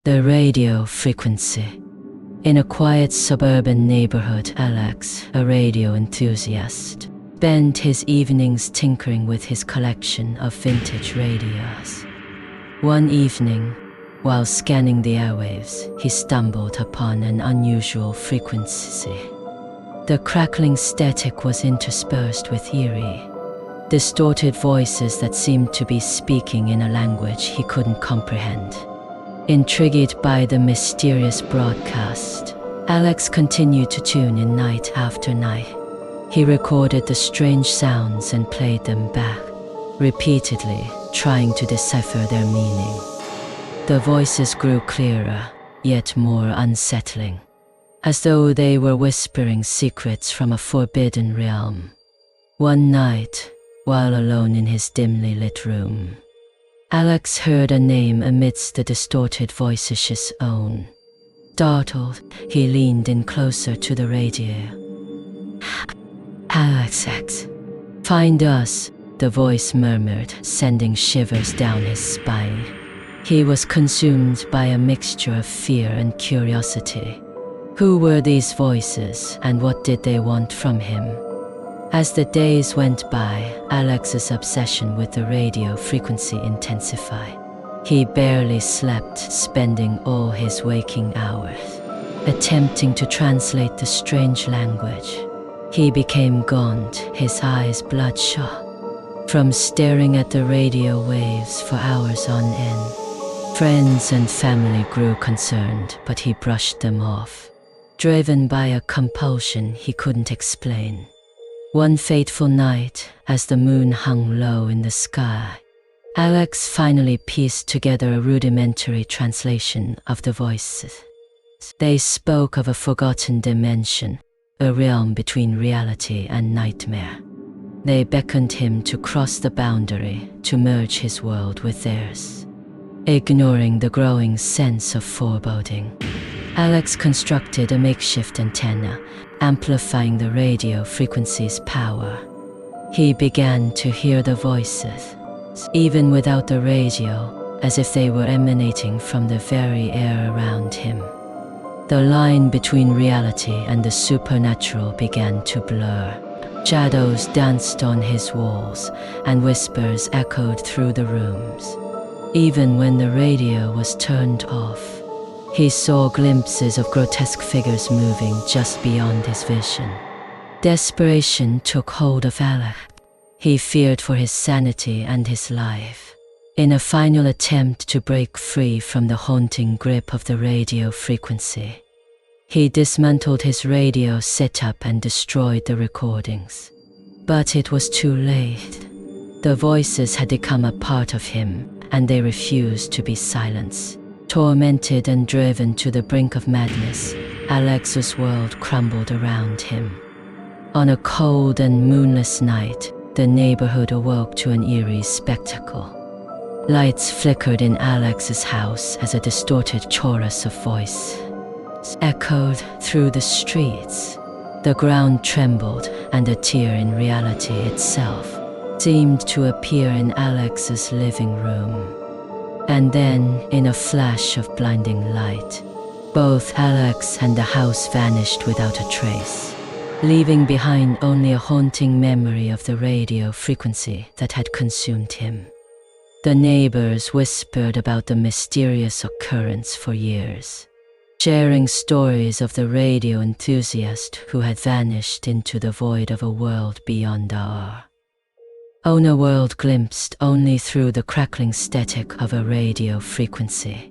The radio frequency. In a quiet suburban neighborhood, Alex, a radio enthusiast, spent his evenings tinkering with his collection of vintage radios. One evening, while scanning the airwaves, he stumbled upon an unusual frequency. The crackling static was interspersed with eerie, distorted voices that seemed to be speaking in a language he couldn't comprehend. Intrigued by the mysterious broadcast, Alex continued to tune in night after night. He recorded the strange sounds and played them back, repeatedly trying to decipher their meaning. The voices grew clearer, yet more unsettling, as though they were whispering secrets from a forbidden realm. One night, while alone in his dimly lit room, Alex heard a name amidst the distorted voices' own. Startled, he leaned in closer to the radio. Alex X. Find us, the voice murmured, sending shivers down his spine. He was consumed by a mixture of fear and curiosity. Who were these voices, and what did they want from him? As the days went by, Alex's obsession with the radio frequency intensified. He barely slept, spending all his waking hours attempting to translate the strange language. He became gaunt, his eyes bloodshot, from staring at the radio waves for hours on end. Friends and family grew concerned, but he brushed them off, driven by a compulsion he couldn't explain. One fateful night, as the moon hung low in the sky, Alex finally pieced together a rudimentary translation of the voices. They spoke of a forgotten dimension, a realm between reality and nightmare. They beckoned him to cross the boundary, to merge his world with theirs. Ignoring the growing sense of foreboding, Alex constructed a makeshift antenna, amplifying the radio frequency's power. He began to hear the voices, even without the radio, as if they were emanating from the very air around him. The line between reality and the supernatural began to blur. Shadows danced on his walls, and whispers echoed through the rooms. Even when the radio was turned off, he saw glimpses of grotesque figures moving just beyond his vision. Desperation took hold of Alex. He feared for his sanity and his life. In a final attempt to break free from the haunting grip of the radio frequency, he dismantled his radio setup and destroyed the recordings. But it was too late. The voices had become a part of him, and they refused to be silenced. Tormented and driven to the brink of madness, Alex's world crumbled around him. On a cold and moonless night, the neighborhood awoke to an eerie spectacle. Lights flickered in Alex's house as a distorted chorus of voices echoed through the streets. The ground trembled, and a tear in reality itself seemed to appear in Alex's living room. And then, in a flash of blinding light, both Alex and the house vanished without a trace, leaving behind only a haunting memory of the radio frequency that had consumed him. The neighbors whispered about the mysterious occurrence for years, sharing stories of the radio enthusiast who had vanished into the void of a world beyond our own, a world glimpsed only through the crackling static of a radio frequency.